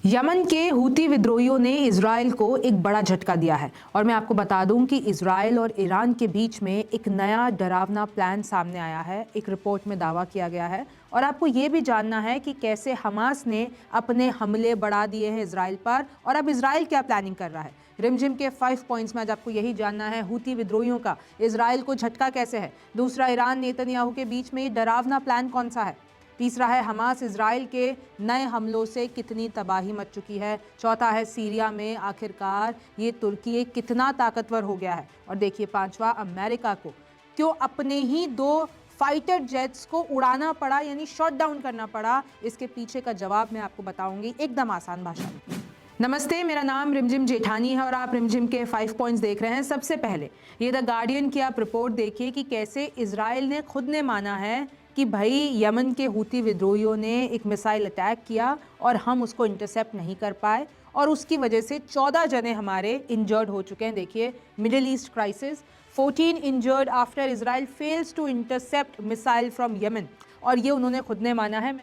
Yemen के Houthi विद्रोहियों ने इजराइल को एक बड़ा झटका दिया है और मैं आपको बता दूं कि इजराइल और ईरान के बीच में एक नया डरावना प्लान सामने आया है। एक रिपोर्ट में दावा किया गया है और आपको ये भी जानना है कि कैसे हमास ने अपने हमले बढ़ा दिए हैं इजराइल पर और अब इजराइल क्या प्लानिंग कर रहा है। रिमझिम के 5 पॉइंट्स में आज आपको यही जानना है, हूती विद्रोहियों का इजराइल को झटका कैसे है। दूसरा, ईरान नेतन्याहू के बीच में ये डरावना प्लान कौन सा है। तीसरा है, हमास इजराइल के नए हमलों से कितनी तबाही मच चुकी है। चौथा है, सीरिया में आखिरकार ये तुर्की कितना ताकतवर हो गया है। और देखिए पांचवा, अमेरिका को क्यों अपने ही 2 फाइटर जेट्स को उड़ाना पड़ा, यानी शॉट डाउन करना पड़ा। इसके पीछे का जवाब मैं आपको बताऊंगी एकदम आसान भाषा में। नमस्ते, मेरा नाम रिमझिम जेठानी है और आप रिमझिम के 5 पॉइंट्स देख रहे हैं। सबसे पहले ये द गार्डियन की आप रिपोर्ट देखिए कि कैसे इजराइल ने खुद ने माना है कि भाई यमन के हूती विद्रोहियों ने एक मिसाइल अटैक किया और हम उसको इंटरसेप्ट नहीं कर पाए और उसकी वजह से 14 जने हमारे इंजर्ड हो चुके हैं। देखिए, Middle East crisis, 14 injured after Israel fails to intercept missile from Yemen, और ये उन्होंने खुद ने माना है।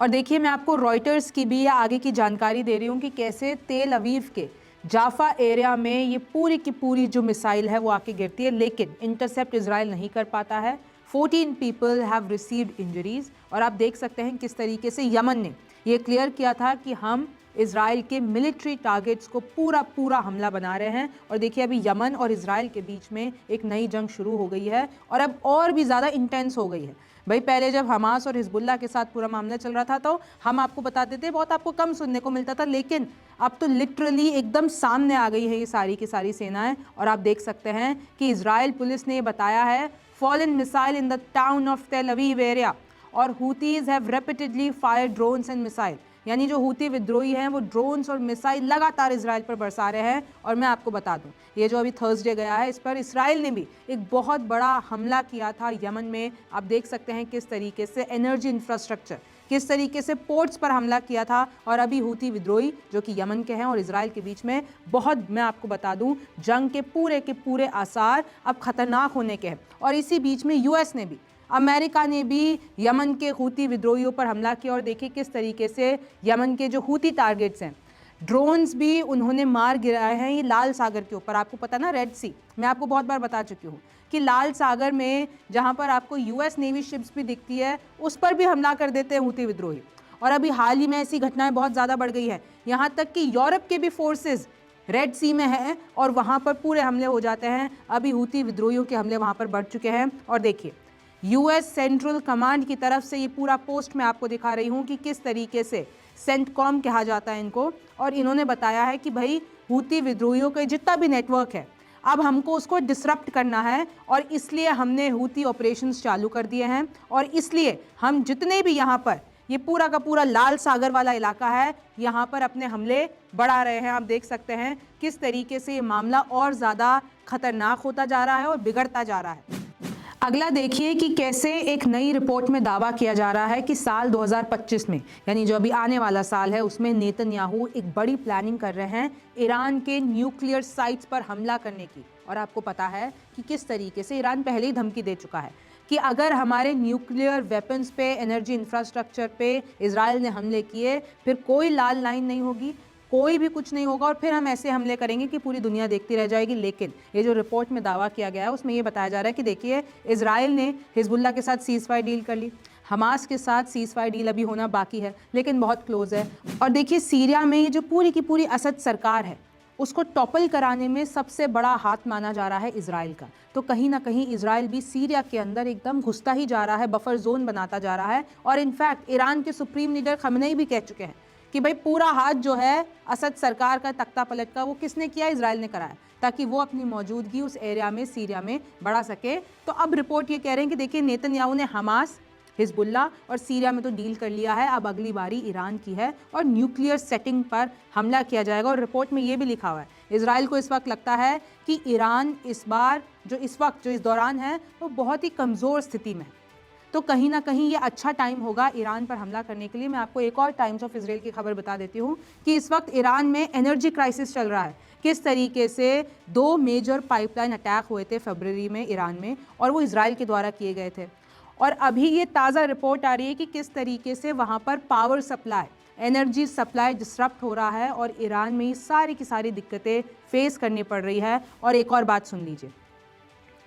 और देखिए, मैं आपको रॉयटर्स की भी या आगे की जानकारी दे रही हूँ कि कैसे तेल अवीव के जाफा एरिया में ये पूरी की पूरी जो मिसाइल है वो आके गिरती है, लेकिन इंटरसेप्ट इजराइल नहीं कर पाता है। 14 पीपल हैव रिसीव्ड इंजरीज। और आप देख सकते हैं किस तरीके से यमन ने ये क्लियर किया था कि हम इजराइल के मिलिट्री टारगेट्स को पूरा हमला बना रहे हैं। और देखिए, अभी यमन और इजराइल के बीच में एक नई जंग शुरू हो गई है और अब और भी ज़्यादा इंटेंस हो गई है। भाई, पहले जब हमास और हिजबुल्ला के साथ पूरा मामला चल रहा था तो हम आपको बताते थे, बहुत आपको कम सुनने को मिलता था, लेकिन अब तो लिटरली एकदम सामने आ गई है ये सारी की सारी सेनाएं। और आप देख सकते हैं कि इजराइल पुलिस ने बताया है, fallen missile in the town of Tel Aviv area, और Houthis have repeatedly fire drones and missile, यानी जो हूती विद्रोही हैं वो ड्रोन्स और मिसाइल लगातार इजराइल पर बरसा रहे हैं। और मैं आपको बता दूं, ये जो अभी थर्सडे गया है इस पर इसराइल ने भी एक बहुत बड़ा हमला किया था यमन में। आप देख सकते हैं किस तरीके से एनर्जी इंफ्रास्ट्रक्चर, किस तरीके से पोर्ट्स पर हमला किया था। और अभी हूती विद्रोही जो कि यमन के हैं और इजराइल के बीच में बहुत, मैं आपको बता दूं, जंग के पूरे आसार अब खतरनाक होने के हैं। और इसी बीच में यूएस ने भी, अमेरिका ने भी यमन के हूती विद्रोहियों पर हमला किया। और देखिए किस तरीके से यमन के जो हूती टारगेट्स हैं, ड्रोन्स भी उन्होंने मार गिराए हैं ये लाल सागर के ऊपर। आपको पता ना, रेड सी, मैं आपको बहुत बार बता चुकी हूँ कि लाल सागर में जहाँ पर आपको यूएस नेवी शिप्स भी दिखती है उस पर भी हमला कर देते हैं हूती विद्रोही। और अभी हाल ही में ऐसी घटनाएं बहुत ज़्यादा बढ़ गई है, यहाँ तक कि यूरोप के भी फोर्सेज रेड सी में है और वहाँ पर पूरे हमले हो जाते हैं। अभी हूती विद्रोहियों के हमले वहाँ पर बढ़ चुके हैं। और देखिए, यूएस सेंट्रल कमांड की तरफ से ये पूरा पोस्ट मैं आपको दिखा रही हूँ कि किस तरीके से, सेंटकॉम कहा जाता है इनको, और इन्होंने बताया है कि भाई हूती विद्रोहियों का जितना भी नेटवर्क है अब हमको उसको डिसरप्ट करना है और इसलिए हमने हूती ऑपरेशंस चालू कर दिए हैं। और इसलिए हम जितने भी यहाँ पर ये पूरा का पूरा लाल सागर वाला इलाका है यहाँ पर अपने हमले बढ़ा रहे हैं। आप देख सकते हैं किस तरीके से ये मामला और ज़्यादा खतरनाक होता जा रहा है और बिगड़ता जा रहा है। अगला देखिए कि कैसे एक नई रिपोर्ट में दावा किया जा रहा है कि साल 2025 में, यानी जो अभी आने वाला साल है, उसमें नेतन्याहू एक बड़ी प्लानिंग कर रहे हैं ईरान के न्यूक्लियर साइट्स पर हमला करने की। और आपको पता है कि किस तरीके से ईरान पहले ही धमकी दे चुका है कि अगर हमारे न्यूक्लियर वेपन्स पे, एनर्जी इंफ्रास्ट्रक्चर पे इजराइल ने हमले किए, फिर कोई लाल लाइन नहीं होगी, कोई भी कुछ नहीं होगा और फिर हम ऐसे हमले करेंगे कि पूरी दुनिया देखती रह जाएगी। लेकिन ये जो रिपोर्ट में दावा किया गया है उसमें ये बताया जा रहा है कि देखिए, इजराइल ने हिजबुल्ला के साथ सीज फायर डील कर ली, हमास के साथ सीज फायर डील अभी होना बाकी है लेकिन बहुत क्लोज है। और देखिए, सीरिया में ये जो पूरी की पूरी असद सरकार है उसको टॉपल कराने में सबसे बड़ा हाथ माना जा रहा है इजराइल का। तो कहीं ना कहीं इजराइल भी सीरिया के अंदर एकदम घुसता ही जा रहा है, बफर जोन बनाता जा रहा है। और इनफैक्ट ईरान के सुप्रीम लीडर खमेनेई भी कह चुके हैं कि भाई पूरा हाथ जो है असद सरकार का, तख्ता पलट का, वो किसने किया, इजराइल ने कराया, ताकि वो अपनी मौजूदगी उस एरिया में, सीरिया में बढ़ा सके। तो अब रिपोर्ट ये कह रहे हैं कि देखिए, नेतन्याहू ने हमास, हिजबुल्ला और सीरिया में तो डील कर लिया है, अब अगली बारी ईरान की है और न्यूक्लियर सेटिंग पर हमला किया जाएगा। और रिपोर्ट में ये भी लिखा हुआ है, इजराइल को इस वक्त लगता है कि ईरान इस दौरान है वो बहुत ही कमज़ोर स्थिति में है। तो कहीं ना कहीं ये अच्छा टाइम होगा ईरान पर हमला करने के लिए। मैं आपको एक और टाइम्स ऑफ इजराइल की खबर बता देती हूँ कि इस वक्त ईरान में एनर्जी क्राइसिस चल रहा है। किस तरीके से 2 मेजर पाइपलाइन अटैक हुए थे फरवरी में ईरान में और वो इजराइल के द्वारा किए गए थे। और अभी ये ताज़ा रिपोर्ट आ रही है कि किस तरीके से वहाँ पर power supply energy supply disrupt हो रहा है और ईरान में ये सारी की सारी दिक्कतें फेस करनी पड़ रही है। और एक और बात सुन लीजिए,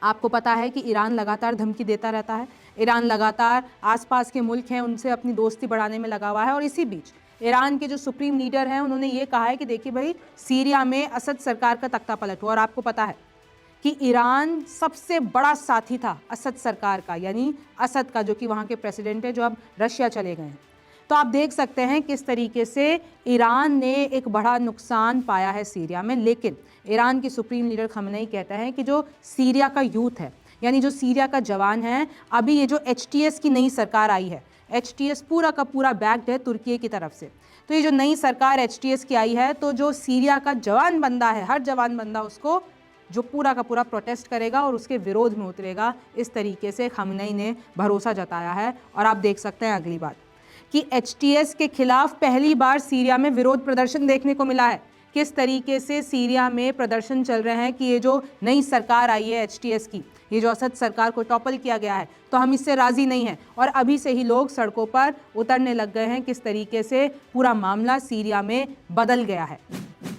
आपको पता है कि ईरान लगातार धमकी देता रहता है, ईरान लगातार आसपास के मुल्क हैं उनसे अपनी दोस्ती बढ़ाने में लगा हुआ है। और इसी बीच ईरान के जो सुप्रीम लीडर हैं उन्होंने ये कहा है कि देखिए भाई, सीरिया में असद सरकार का तख्ता पलट हुआ। और आपको पता है कि ईरान सबसे बड़ा साथी था असद सरकार का, यानी असद का, जो कि वहाँ के प्रेसिडेंट है, जो अब रशिया चले गए हैं। तो आप देख सकते हैं किस तरीके से ईरान ने एक बड़ा नुकसान पाया है सीरिया में। लेकिन ईरान के सुप्रीम लीडर खamenei कहते हैं कि जो सीरिया का यूथ है, यानी जो सीरिया का जवान है, अभी ये जो HTS की नई सरकार आई है, HTS पूरा का पूरा बैक्ड है तुर्की की तरफ से। तो ये जो नई सरकार HTS की आई है, तो जो सीरिया का जवान बंदा है, हर जवान बंदा उसको जो पूरा का पूरा प्रोटेस्ट करेगा और उसके विरोध में उतरेगा। इस तरीके से खamenei ने भरोसा जताया है। और आप देख सकते हैं अगली बात कि HTS के खिलाफ पहली बार सीरिया में विरोध प्रदर्शन देखने को मिला है। किस तरीके से सीरिया में प्रदर्शन चल रहे हैं कि ये जो नई सरकार आई है HTS की, ये जो असद सरकार को टॉपल किया गया है, तो हम इससे राज़ी नहीं हैं। और अभी से ही लोग सड़कों पर उतरने लग गए हैं। किस तरीके से पूरा मामला सीरिया में बदल गया है।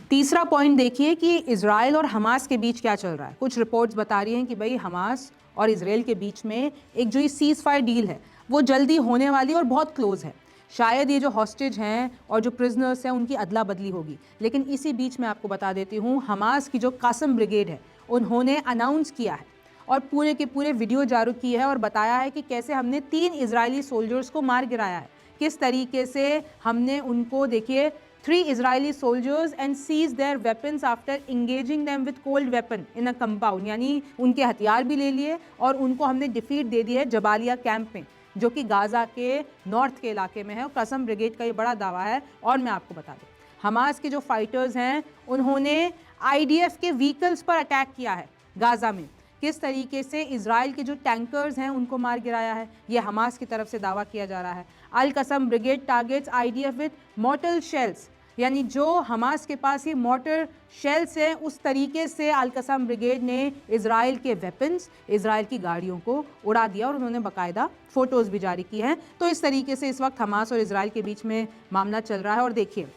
तीसरा पॉइंट देखिए कि इजराइल और हमास के बीच क्या चल रहा है। कुछ रिपोर्ट्स बता रही हैं कि भाई हमास और इजराइल के बीच में एक जो ये सीज़ फायर डील है वो जल्दी होने वाली और बहुत क्लोज है। शायद ये जो हॉस्टेज हैं और जो प्रिजनर्स हैं उनकी अदला बदली होगी। लेकिन इसी बीच मैं आपको बता देती हूँ, हमास की जो कासम ब्रिगेड है उन्होंने अनाउंस किया है और पूरे के पूरे वीडियो जारी की है और बताया है कि कैसे हमने 3 इजरायली सोल्जर्स को मार गिराया है। किस तरीके से हमने उनको, देखिए, 3 Israeli soldiers and seized their weapons after engaging them with cold weapon in a compound, यानी उनके हथियार भी ले लिए और उनको हमने डिफीट दे दी है जबालिया कैंप में, जो कि गाज़ा के नॉर्थ के इलाके में है। और कसम ब्रिगेड का ये बड़ा दावा है। और मैं आपको बता दूँ, हमास के जो फाइटर्स हैं उन्होंने IDF के व्हीकल्स पर अटैक किया है गाज़ा में। किस तरीके से इजराइल के जो टैंकर्स हैं उनको मार गिराया है, ये हमास की तरफ से दावा किया जा रहा है। अल कसम brigade targets IDF with मॉर्टल shells, यानी जो हमास के पास ये मॉर्टर शेल्स हैं, उस तरीके से अल कसम ब्रिगेड ने इजराइल के वेपन्स, इजराइल की गाड़ियों को उड़ा दिया। और उन्होंने बाकायदा फ़ोटोज़ भी जारी की हैं। तो इस तरीके से इस वक्त हमास और इजराइल के बीच में मामला चल रहा है। और देखिए,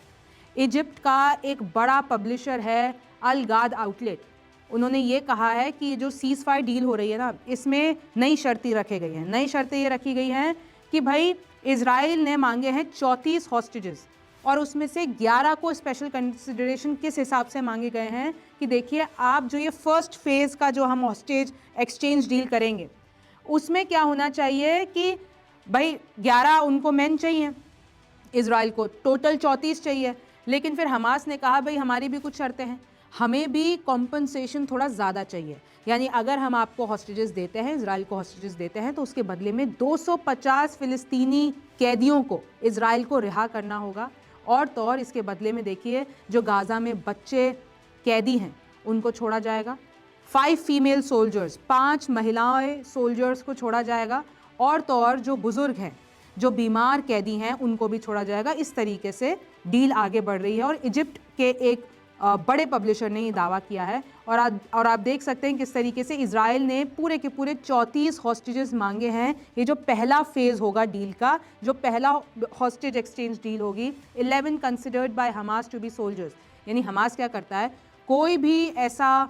इजिप्ट का एक बड़ा पब्लिशर है अल गाद आउटलेट, उन्होंने ये कहा है कि जो सीज़ फायर डील हो रही है ना, इसमें नई शर्तें रखी गई हैं। नई शर्तें ये रखी गई हैं कि भाई इजराइल ने मांगे हैं 34 हॉस्टेजेस और उसमें से 11 को स्पेशल कंसिडरेशन किस हिसाब से मांगे गए हैं कि देखिए, आप जो ये फर्स्ट फेज़ का जो हम हॉस्टेज एक्सचेंज डील करेंगे उसमें क्या होना चाहिए कि भाई 11 उनको मैन चाहिए, इजराइल को टोटल 34 चाहिए। लेकिन फिर हमास ने कहा भाई हमारी भी कुछ शर्तें हैं, हमें भी कॉम्पनसेशन थोड़ा ज़्यादा चाहिए। यानी अगर हम आपको हॉस्टेजेस देते हैं, इजराइल को हॉस्टेजेस देते हैं, तो उसके बदले में 250 फ़िलिस्तीनी कैदियों को इजराइल को रिहा करना होगा। और तो और इसके बदले में देखिए, जो गाज़ा में बच्चे कैदी हैं उनको छोड़ा जाएगा। 5 फीमेल सोल्जर्स, 5 महिलाएं सोल्जर्स को छोड़ा जाएगा। और तो और जो बुज़ुर्ग हैं, जो बीमार कैदी हैं, उनको भी छोड़ा जाएगा। इस तरीके से डील आगे बढ़ रही है। और इजिप्ट के एक बड़े पब्लिशर ने ये दावा किया है। और आप देख सकते हैं किस तरीके से इजराइल ने पूरे के पूरे 34 हॉस्टेजेस मांगे हैं। ये जो पहला फेज़ होगा डील का, जो पहला हॉस्टेज एक्सचेंज डील होगी, 11 considered by Hamas to be soldiers. यानी हमास क्या करता है, कोई भी ऐसा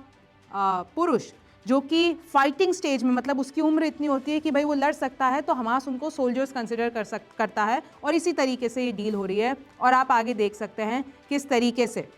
पुरुष जो कि फाइटिंग स्टेज में, मतलब उसकी उम्र इतनी होती है कि भाई वो लड़ सकता है, तो हमास उनको सोल्जर्स कंसिडर करता है। और इसी तरीके से ये डील हो रही है। और आप आगे देख सकते हैं किस तरीके से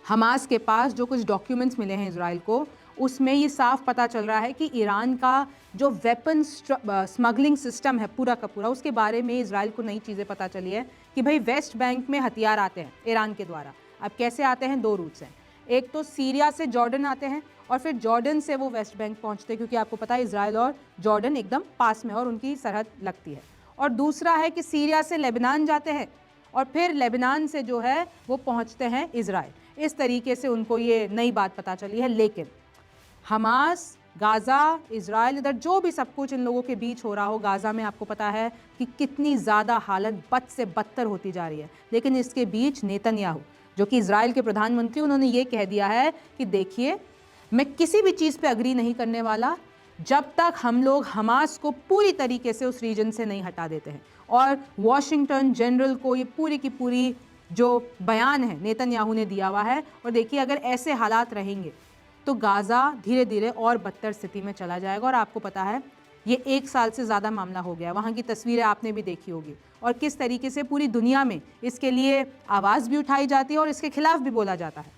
हमास के पास जो कुछ डॉक्यूमेंट्स मिले हैं इजराइल को, उसमें ये साफ पता चल रहा है कि ईरान का जो वेपन स्मगलिंग सिस्टम है पूरा का पूरा, उसके बारे में इजराइल को नई चीज़ें पता चली है कि भाई वेस्ट बैंक में हथियार आते हैं ईरान के द्वारा। अब कैसे आते हैं, 2 रूट्स हैं। एक तो सीरिया से जॉर्डन आते हैं और फिर जॉर्डन से वो वेस्ट बैंक पहुंचते हैं, क्योंकि आपको पता है इजराइल और जॉर्डन एकदम पास में और उनकी सरहद लगती है। और दूसरा है कि सीरिया से लेबनान जाते हैं और फिर लेबनान से जो है वो पहुंचते हैं इजराइल। इस तरीके से उनको ये नई बात पता चली है। लेकिन हमास, गाज़ा, इजराइल, इधर जो भी सब कुछ इन लोगों के बीच हो रहा हो, गाज़ा में आपको पता है कि कितनी ज़्यादा हालत बद से बदतर होती जा रही है। लेकिन इसके बीच नेतन्याहू, जो कि इजराइल के प्रधानमंत्री, उन्होंने ये कह दिया है कि देखिए, मैं किसी भी चीज़ पे अग्री नहीं करने वाला, जब तक हम लोग हमास को पूरी तरीके से उस रीजन से नहीं हटा देते हैं। और वॉशिंगटन जनरल को ये पूरी की पूरी जो बयान है नेतन्याहू ने दिया हुआ है, और देखिए अगर ऐसे हालात रहेंगे तो गाज़ा धीरे धीरे और बदतर स्थिति में चला जाएगा। और आपको पता है ये 1 साल से ज़्यादा मामला हो गया, वहाँ की तस्वीरें आपने भी देखी होगी, और किस तरीके से पूरी दुनिया में इसके लिए आवाज़ भी उठाई जाती है और इसके खिलाफ भी बोला जाता है।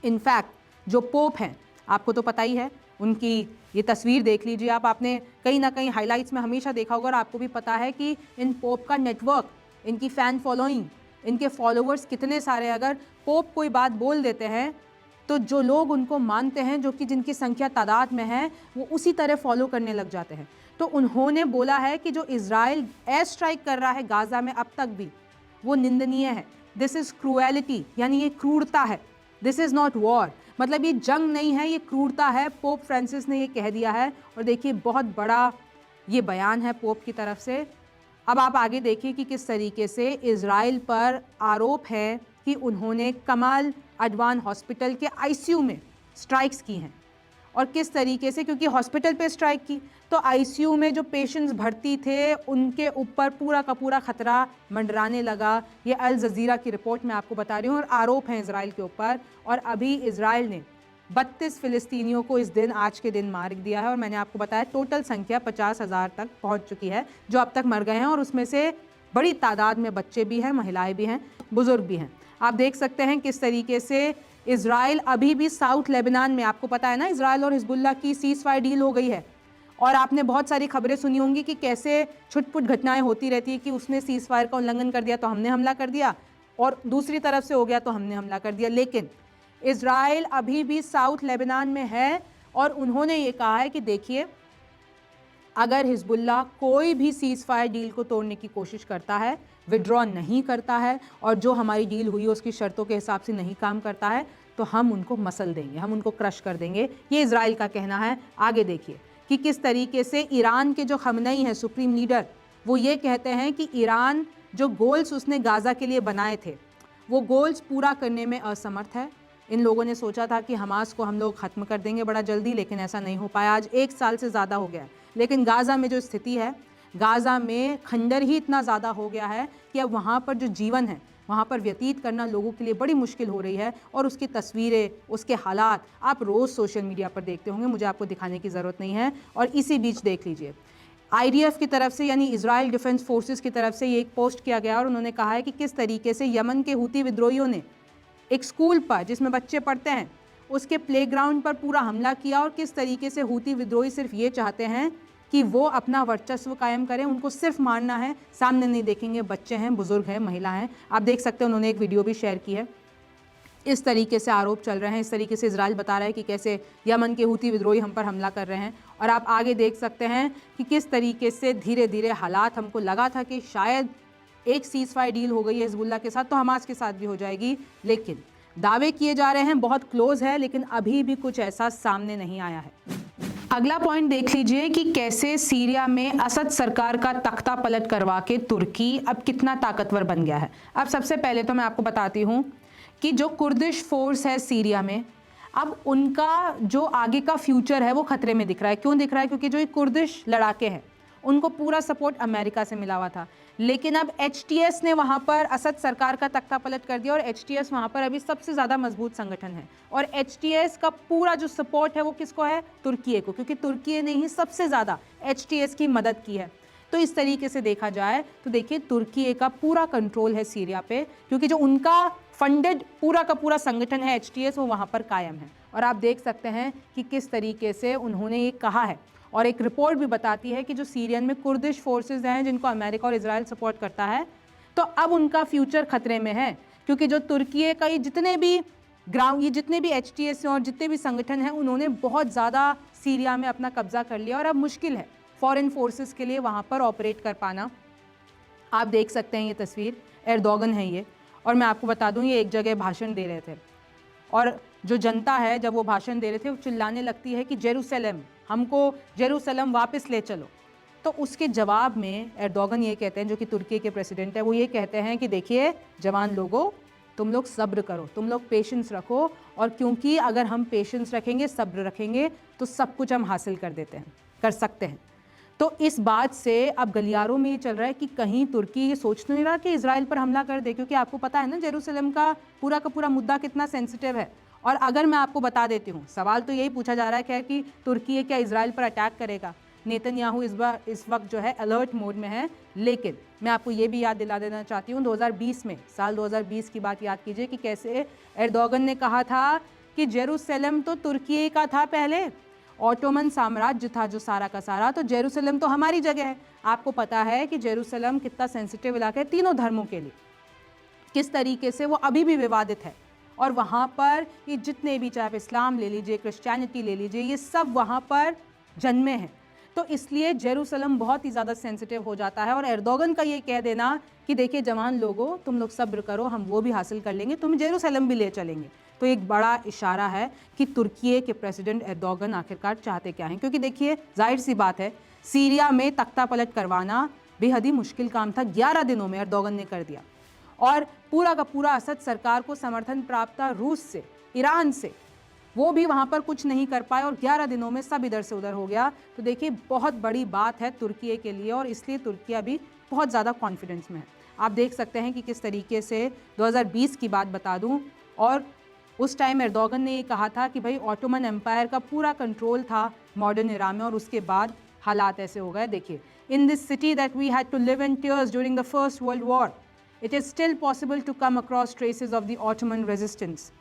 इनफैक्ट जो पोप हैं, आपको तो पता ही है, उनकी ये तस्वीर देख लीजिए आप, आपने कहीं ना कहीं हाइलाइट्स में हमेशा देखा होगा, और आपको भी पता है कि इन पोप का नेटवर्क, इनकी फ़ैन फॉलोइंग, इनके फॉलोअर्स कितने सारे। अगर पोप कोई बात बोल देते हैं तो जो लोग उनको मानते हैं, जो कि जिनकी संख्या तादाद में है, वो उसी तरह फॉलो करने लग जाते हैं। तो उन्होंने बोला है कि जो इज़राइल एयर स्ट्राइक कर रहा है गाज़ा में अब तक भी, वो निंदनीय है। दिस इज़ क्रूएलिटी, यानी ये क्रूरता है। दिस इज़ नॉट वॉर, मतलब ये जंग नहीं है, ये क्रूरता है। पोप फ्रांसिस ने ये कह दिया है, और देखिए बहुत बड़ा ये बयान है पोप की तरफ से। अब आप आगे देखिए कि किस तरीके से इज़राइल पर आरोप है कि उन्होंने कमाल अडवान हॉस्पिटल के आईसीयू में स्ट्राइक्स की हैं, और किस तरीके से, क्योंकि हॉस्पिटल पे स्ट्राइक की तो आईसीयू में जो पेशेंट्स भर्ती थे उनके ऊपर पूरा का पूरा खतरा मंडराने लगा। ये अल जज़ीरा की रिपोर्ट मैं आपको बता रही हूँ, और आरोप हैं इज़राइल के ऊपर। और अभी इज़राइल ने 32 फ़िलिस्तीनियों को इस दिन, आज के दिन मार दिया है, और मैंने आपको बताया टोटल संख्या 50,000 तक पहुँच चुकी है जो अब तक मर गए हैं, और उसमें से बड़ी तादाद में बच्चे भी हैं, महिलाएँ भी हैं, बुज़ुर्ग भी हैं। आप देख सकते हैं किस तरीके से इज़राइल अभी भी साउथ लेबनान में, आपको पता है ना, इज़राइल और हिजबुल्लाह की सीज़फायर डील हो गई है, और आपने बहुत सारी खबरें सुनी होंगी कि कैसे छुटपुट घटनाएं होती रहती है कि उसने सीज़फायर का उल्लंघन कर दिया तो हमने हमला कर दिया, और दूसरी तरफ से हो गया तो हमने हमला कर दिया। लेकिन इज़राइल अभी भी साउथ लेबनान में है, और उन्होंने ये कहा है कि देखिए अगर हिजबुल्लाह कोई भी सीज़फायर डील को तोड़ने की कोशिश करता है, विड्रॉ नहीं करता है, और जो हमारी डील हुई है उसकी शर्तों के हिसाब से नहीं काम करता है, तो हम उनको मसल देंगे, हम उनको क्रश कर देंगे। ये इज़राइल का कहना है। आगे देखिए कि किस तरीके से ईरान के जो खमनई हैं, सुप्रीम लीडर, वो ये कहते हैं कि ईरान जो गोल्स उसने गाज़ा के लिए बनाए थे, वो गोल्स पूरा करने में असमर्थ है। इन लोगों ने सोचा था कि हमास को हम लोग ख़त्म कर देंगे बड़ा जल्दी, लेकिन ऐसा नहीं हो पाया। आज 1 साल से ज़्यादा हो गया, लेकिन गाज़ा में जो स्थिति है, गाज़ा में खंडर ही इतना ज़्यादा हो गया है कि अब वहाँ पर जो जीवन है, वहाँ पर व्यतीत करना लोगों के लिए बड़ी मुश्किल हो रही है। और उसकी तस्वीरें, उसके हालात आप रोज़ सोशल मीडिया पर देखते होंगे, मुझे आपको दिखाने की ज़रूरत नहीं है। और इसी बीच देख लीजिए, IDF की तरफ से, यानी इज़राइल डिफेंस फोर्सेस की तरफ से ये एक पोस्ट किया गया, और उन्होंने कहा है कि किस तरीके से यमन के हूती विद्रोहियों ने एक स्कूल पर जिसमें बच्चे पढ़ते हैं उसके प्लेग्राउंड पर पूरा हमला किया, और किस तरीके से हूती विद्रोही सिर्फ ये चाहते हैं कि वो अपना वर्चस्व कायम करें, उनको सिर्फ मारना है, सामने नहीं देखेंगे, बच्चे हैं, बुजुर्ग हैं, महिला हैं। आप देख सकते हैं उन्होंने एक वीडियो भी शेयर की है। इस तरीके से आरोप चल रहे हैं, इस तरीके से इजराइल बता रहा है कि कैसे यमन के हूती विद्रोही हम पर हमला कर रहे हैं। और आप आगे देख सकते हैं कि किस तरीके से धीरे धीरे हालात, हमको लगा था कि शायद एक सीज़फायर डील हो गई है हिजबुल्लाह के साथ तो हमास के साथ भी हो जाएगी, लेकिन दावे किए जा रहे हैं बहुत क्लोज है, लेकिन अभी भी कुछ ऐसा सामने नहीं आया है। अगला पॉइंट देख लीजिए कि कैसे सीरिया में असद सरकार का तख्ता पलट करवा के तुर्की अब कितना ताकतवर बन गया है। अब सबसे पहले तो मैं आपको बताती हूँ कि जो कुर्दिश फोर्स है सीरिया में, अब उनका जो आगे का फ्यूचर है वो खतरे में दिख रहा है। क्यों दिख रहा है? क्योंकि जो ये कुर्दिश लड़ाके हैं उनको पूरा सपोर्ट अमेरिका से मिला हुआ था, लेकिन अब HTS ने वहाँ पर असद सरकार का तख्ता पलट कर दिया, और HTS वहाँ पर अभी सबसे ज़्यादा मजबूत संगठन है। और HTS का पूरा जो सपोर्ट है वो किसको है? तुर्की को, क्योंकि तुर्की ने ही सबसे ज़्यादा HTS की मदद की है। तो इस तरीके से देखा जाए तो देखिए तुर्की का पूरा कंट्रोल है सीरिया पे, क्योंकि जो उनका फंडेड पूरा का पूरा संगठन है HTS वो वहाँ पर कायम है। और आप देख सकते हैं कि किस तरीके से उन्होंने ये कहा है, और एक रिपोर्ट भी बताती है कि जो सीरियन में कुर्दिश फोर्सेस हैं जिनको अमेरिका और इजराइल सपोर्ट करता है, तो अब उनका फ्यूचर खतरे में है, क्योंकि जो तुर्की का ये जितने भी HTS और जितने भी संगठन हैं उन्होंने बहुत ज़्यादा सीरिया में अपना कब्जा कर लिया, और अब मुश्किल है फॉरेन फोर्सेस के लिए वहाँ पर ऑपरेट कर पाना। आप देख सकते हैं ये तस्वीर, एर्दोगन है ये, और मैं आपको बता दूँ ये एक जगह भाषण दे रहे थे, और जो जनता है जब वो भाषण दे रहे थे वो चिल्लाने लगती है कि जेरूसलम, हमको जेरूसलम वापस ले चलो। तो उसके जवाब में एर्दोगन ये कहते हैं, जो कि तुर्की के प्रेसिडेंट है, वो ये कहते हैं कि देखिए जवान लोगों, तुम लोग सब्र करो, तुम लोग पेशेंस रखो, और क्योंकि अगर हम पेशेंस रखेंगे, सब्र रखेंगे, तो सब कुछ हम हासिल कर सकते हैं। तो इस बात से अब गलियारों में ये चल रहा है कि कहीं तुर्की ये सोच तो नहीं रहा कि इजराइल पर हमला कर दे, क्योंकि आपको पता है ना जेरूसलम का पूरा मुद्दा कितना सेंसिटिव है। और अगर मैं आपको बता देती हूँ, सवाल तो यही पूछा जा रहा है कि तुर्की क्या इजराइल पर अटैक करेगा। नेतन्याहू इस वक्त जो है अलर्ट मोड में है। लेकिन मैं आपको ये भी याद दिला देना चाहती हूँ, 2020 में, साल 2020 की बात याद कीजिए कि कैसे एर्दोगन ने कहा था कि जेरूसलम तो तुर्की का था पहले, ऑटोमन साम्राज्य था जो सारा का सारा, तो जेरूसलम तो हमारी जगह है। आपको पता है कि जेरूसलम कितना सेंसिटिव इलाका है तीनों धर्मों के लिए, किस तरीके से वो अभी भी विवादित है। और वहाँ पर ये जितने भी, चाहे आप इस्लाम ले लीजिए, क्रिश्चियनिटी ले लीजिए, ये सब वहाँ पर जन्मे हैं। तो इसलिए जेरूसलम बहुत ही ज़्यादा सेंसिटिव हो जाता है। और एर्दोगन का ये कह देना कि देखिए जवान लोगों, तुम लोग सब्र करो, हम वो भी हासिल कर लेंगे, तुम जेरूसलम भी ले चलेंगे, तो एक बड़ा इशारा है कि तुर्की के प्रेसिडेंट एर्दोगन आखिरकार चाहते क्या हैं। क्योंकि देखिए जाहिर सी बात है, सीरिया में तख्ता पलट करवाना बेहद ही मुश्किल काम था, 11 दिनों में एर्दोगन ने कर दिया। और पूरा का पूरा असद सरकार को समर्थन प्राप्त था रूस से, ईरान से, वो भी वहाँ पर कुछ नहीं कर पाए, और 11 दिनों में सब इधर से उधर हो गया। तो देखिए बहुत बड़ी बात है तुर्की के लिए, और इसलिए तुर्की अभी बहुत ज़्यादा कॉन्फिडेंस में है। आप देख सकते हैं कि किस तरीके से 2020 की बात बता दूं, और उस टाइम एर्दोगन ने ये कहा था कि भाई ऑटोमन एम्पायर का पूरा कंट्रोल था मॉडर्न इरा में, और उसके बाद हालात ऐसे हो गए। देखिए, in this city that we had to live in tears during the First World War, it is still possible to come across traces of the Ottoman resistance,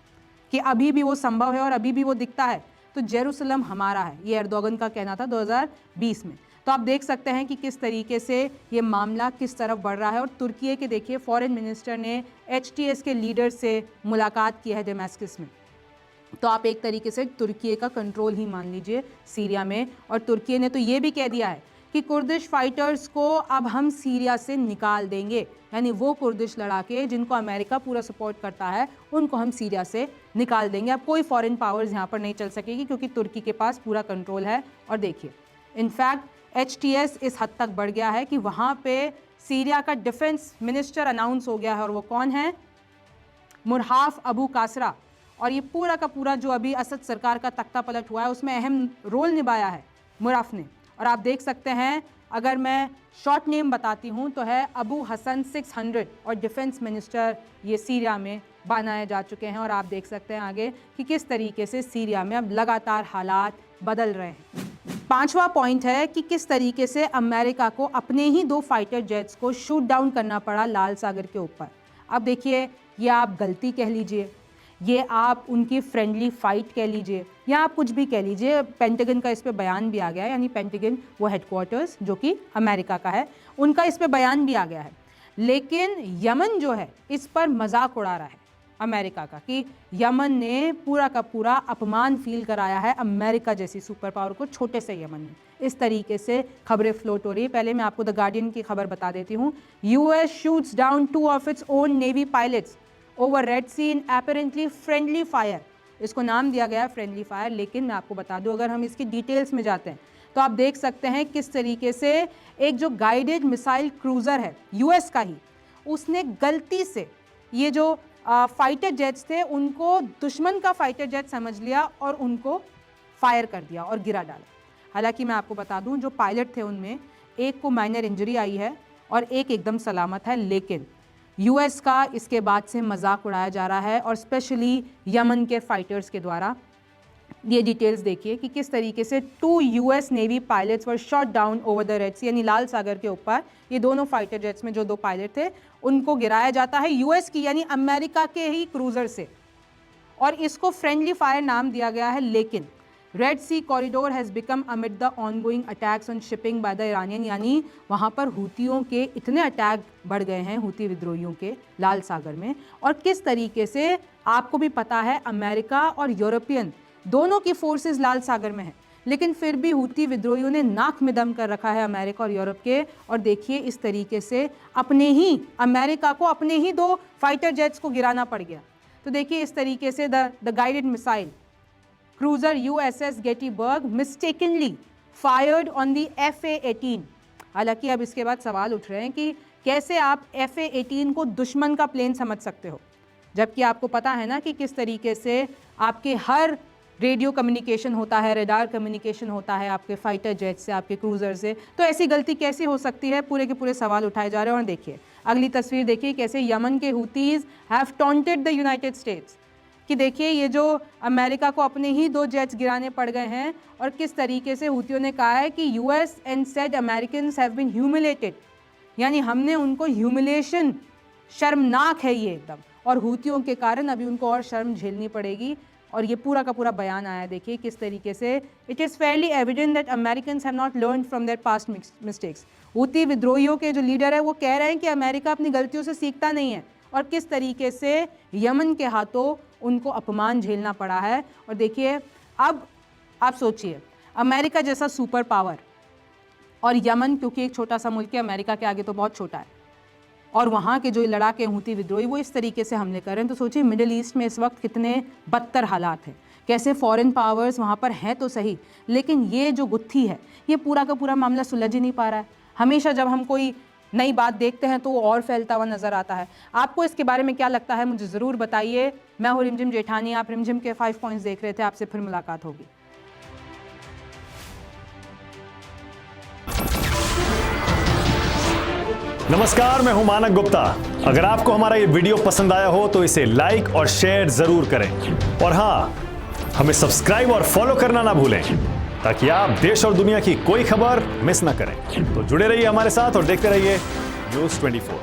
कि अभी भी वो संभव है और अभी भी वो दिखता है। तो जेरूसलम हमारा है, ये एर्दोगन का कहना था 2020 में। तो आप देख सकते हैं कि किस तरीके से ये मामला किस तरफ बढ़ रहा है। और तुर्की के देखिए फॉरेन मिनिस्टर ने HTS के लीडर से मुलाकात की है डेमास्कस में। तो आप एक तरीके से तुर्की का कंट्रोल ही मान लीजिए सीरिया में। और तुर्की ने तो ये भी कह दिया है कि कुर्दिश फाइटर्स को अब हम सीरिया से निकाल देंगे, यानी वो कुर्दिश लड़ाके जिनको अमेरिका पूरा सपोर्ट करता है, उनको हम सीरिया से निकाल देंगे। अब कोई फॉरेन पावर्स यहाँ पर नहीं चल सकेगी, क्योंकि तुर्की के पास पूरा कंट्रोल है। और देखिए इनफैक्ट HTS इस हद तक बढ़ गया है कि वहाँ पे सीरिया का डिफेंस मिनिस्टर अनाउंस हो गया है, और वो कौन है? मुरहाफ अबू कासरा। और ये पूरा का पूरा जो अभी असद सरकार का तख्ता पलट हुआ है, उसमें अहम रोल निभाया है मुराफ ने। और आप देख सकते हैं, अगर मैं शॉर्ट नेम बताती हूँ तो है अबू हसन 600, और डिफेंस मिनिस्टर ये सीरिया में बनाए जा चुके हैं। और आप देख सकते हैं आगे कि किस तरीके से सीरिया में अब लगातार हालात बदल रहे हैं। पांचवा पॉइंट है कि किस तरीके से अमेरिका को अपने ही 2 फाइटर जेट्स को शूट डाउन करना पड़ा लाल सागर के ऊपर। अब देखिए, ये आप गलती कह लीजिए, ये आप उनकी फ्रेंडली फाइट कह लीजिए, या आप कुछ भी कह लीजिए। पेंटागन का इस पे बयान भी आ गया है, यानी पेंटागन वो हेडक्वार्टर्स जो कि अमेरिका का है, उनका इस पे बयान भी आ गया है। लेकिन यमन जो है इस पर मजाक उड़ा रहा है अमेरिका का, कि यमन ने पूरा का पूरा अपमान फील कराया है अमेरिका जैसी सुपर पावर को छोटे से यमन ने। इस तरीके से खबरें फ्लोट हो रही है। पहले मैं आपको द गार्डियन की खबर बता देती हूँ। US shoots down 2 of its own navy pilots over Red Sea in apparently friendly fire. इसको नाम दिया गया है फ्रेंडली फायर, लेकिन मैं आपको बता दूं, अगर हम इसकी डिटेल्स में जाते हैं तो आप देख सकते हैं किस तरीके से एक जो गाइडेड मिसाइल क्रूज़र है US का ही, उसने गलती से ये जो फाइटर जेट्स थे उनको दुश्मन का फाइटर जेट समझ लिया और उनको फायर कर दिया और गिरा डाला। हालांकि मैं आपको बता दूं, जो पायलट थे उनमें एक को माइनर इंजरी आई है और एक एकदम सलामत है। लेकिन US का इसके बाद से मजाक उड़ाया जा रहा है, और स्पेशली यमन के फाइटर्स के द्वारा। ये डिटेल्स देखिए कि किस तरीके से 2 US navy pilots were shot down over the red sea, यानी लाल सागर के ऊपर ये दोनों फाइटर जेट्स में जो 2 पायलट थे उनको गिराया जाता है US की, यानी अमेरिका के ही क्रूजर से, और इसको फ्रेंडली फायर नाम दिया गया है। लेकिन Red Sea corridor has become amid the ongoing attacks on shipping by the Iranian, यानी वहाँ पर हूतियों के इतने अटैक बढ़ गए हैं, हूती विद्रोहियों के लाल सागर में। और किस तरीके से आपको भी पता है, अमेरिका और यूरोपियन दोनों की फोर्सेस लाल सागर में है, लेकिन फिर भी हूती विद्रोहियों ने नाक में दम कर रखा है अमेरिका और यूरोप के। और देखिए इस तरीके से अपने ही अमेरिका को अपने ही 2 फाइटर जेट्स को गिराना पड़ गया। तो देखिए इस तरीके से the guided missile cruiser USS Gettysburg mistakenly fired on the FA-18। हालांकि अब इसके बाद सवाल उठ रहे हैं कि कैसे आप FA-18 को दुश्मन का प्लेन समझ सकते हो। जबकि आपको पता है ना कि किस तरीके से आपके हर रेडियो कम्युनिकेशन होता है, रडार कम्युनिकेशन होता है आपके फाइटर जेट से, आपके क्रूज़र से। तो ऐसी गलती कैसे हो सकती है, पूरे के पूरे सवाल उठाए जा रहे हैं। और देखिए अगली तस्वीर देखिए कैसे यमन के हुतीज़ have taunted the United states, कि देखिए ये जो अमेरिका को अपने ही 2 जेट्स गिराने पड़ गए हैं और किस तरीके से हुतियों ने कहा है कि US and said Americans have been humiliated, यानी हमने उनको ह्यूमिलेशन, शर्मनाक है ये एकदम, और हुतियों के कारण अभी उनको और शर्म झेलनी पड़ेगी। और ये पूरा का पूरा बयान आया, देखिए किस तरीके से it is fairly evident that Americans have not learn from their past mistakes. Houthi विद्रोहियों के जो लीडर है वो कह रहे हैं कि अमेरिका अपनी गलतियों से सीखता नहीं है और किस तरीके से यमन के हाथों उनको अपमान झेलना पड़ा है। और देखिए अब आप सोचिए, अमेरिका जैसा सुपर पावर और यमन, क्योंकि एक छोटा सा मुल्क है, अमेरिका के आगे तो बहुत छोटा है, और वहाँ के जो लड़ाके हुती विद्रोही वो इस तरीके से हमले कर रहे हैं, तो सोचिए मिडिल ईस्ट में इस वक्त कितने बदतर हालात हैं, कैसे फॉरेन पावर्स वहाँ पर हैं तो सही, लेकिन ये जो गुत्थी है ये पूरा का पूरा मामला सुलझ ही नहीं पा रहा है। हमेशा जब हम कोई नई बात देखते हैं तो वो और फैलता हुआ नज़र आता है। आपको इसके बारे में क्या लगता है, मुझे ज़रूर बताइए। मैं हूँ रिमझिम जेठानी, आप रिमझिम के 5 पॉइंट्स देख रहे थे। आपसे फिर मुलाकात होगी। नमस्कार, मैं हूं मानक गुप्ता। अगर आपको हमारा ये वीडियो पसंद आया हो तो इसे लाइक और शेयर जरूर करें, और हाँ, हमें सब्सक्राइब और फॉलो करना ना भूलें ताकि आप देश और दुनिया की कोई खबर मिस ना करें। तो जुड़े रहिए हमारे साथ और देखते रहिए न्यूज़ 24।